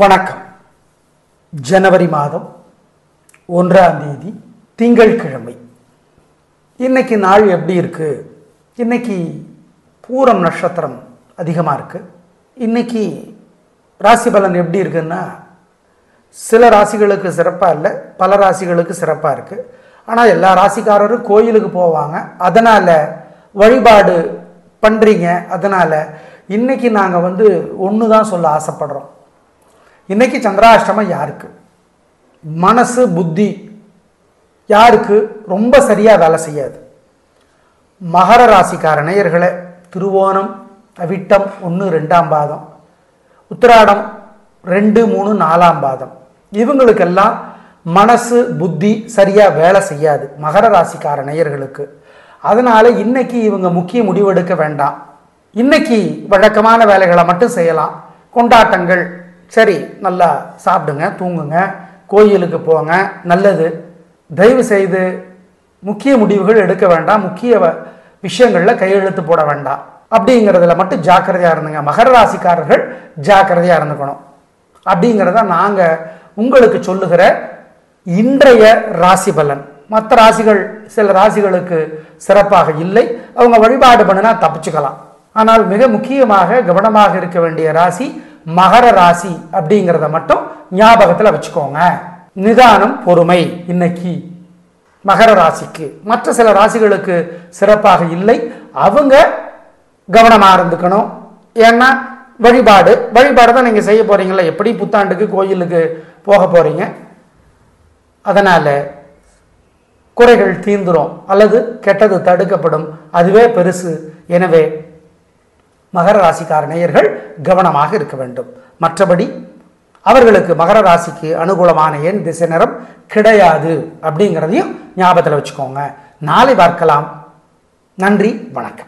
வணக்கம். ஜனவரி மாதம் 1ஆம் தேதி திங்கட்கிழமை. இன்னைக்கு நாள் எப்படி இருக்கு? இன்னைக்கு பூரம் நட்சத்திரம் அதிகமாக இருக்கு. இன்னைக்கு ராசி பலன் எப்படி இருக்குன்னா, சில ராசிகளுக்கு சிறப்பாக இல்லை, பல ராசிகளுக்கு சிறப்பாக இருக்கு. ஆனால் எல்லா ராசிக்காரரும் கோயிலுக்கு போவாங்க, அதனால வழிபாடு பண்றீங்க. அதனால இன்னைக்கு நாங்கள் ஒன்று தான் சொல்ல ஆசைப்படுறோம். இன்னைக்கு சந்திராஷ்டமம் யாருக்கு? மனசு புத்தி யாருக்கு ரொம்ப சரியா வேலை செய்யாது? மகர ராசிக்கார நேயர்களே, திருவோணம் அவிட்டம் 1 2ஆம் பாதம், உத்திராடம் 2 3 4ஆம் பாதம், இவங்களுக்கெல்லாம் மனசு புத்தி சரியா வேலை செய்யாது மகர ராசிக்கார நேயர்களுக்கு. அதனால இன்னைக்கு இவங்க முக்கிய முடிவெடுக்க வேண்டாம். இன்னைக்கு வழக்கமான வேலைகளை மட்டும் செய்யலாம். கொண்டாட்டங்கள் சரி, நல்லா சாப்பிடுங்க, தூங்குங்க, கோயிலுக்கு போங்க, நல்லது. தயவு செய்து முக்கிய முடிவுகள் எடுக்க வேண்டாம், முக்கிய விஷயங்களில் கையெழுத்து போட வேண்டாம். அப்படிங்கிறதுல மட்டும் ஜாக்கிரதையாக இருந்துங்க. மகர ராசிக்காரர்கள் ஜாக்கிரதையாக இருந்துக்கணும். அப்படிங்கிறத நாங்கள் உங்களுக்கு சொல்லுகிற இன்றைய ராசி பலன். மற்ற ராசிகள், சில ராசிகளுக்கு சிறப்பாக இல்லை, அவங்க வழிபாடு பண்ணினா தப்பிச்சுக்கலாம். ஆனால் மிக முக்கியமாக கவனமாக இருக்க வேண்டிய ராசி மகர ராசி. அப்படிங்கிறத மட்டும் ஞாபகத்தில் வச்சுக்கோங்க. நிதானம், பொறுமை இன்னைக்கு மகர ராசிக்கு. மற்ற சில ராசிகளுக்கு சிறப்பாக இல்லை, அவங்க கவனமாக இருந்துக்கணும். ஏன்னா வழிபாடு தான் நீங்கள் செய்ய போறீங்களா, எப்படி புத்தாண்டுக்கு கோயிலுக்கு போக போறீங்க. அதனால குறைகள் தீந்துரும் அல்லது கெட்டது தடுக்கப்படும், அதுவே பெருசு. எனவே மகர ராசிக்கார நேயர்கள் கவனமாக இருக்க வேண்டும். மற்றபடி அவர்களுக்கு மகர ராசிக்கு அனுகூலமான எண், திசை, நிறம் கிடையாது. அப்படிங்கிறதையும் ஞாபகத்தில் வச்சுக்கோங்க. நாளை பார்க்கலாம். நன்றி, வணக்கம்.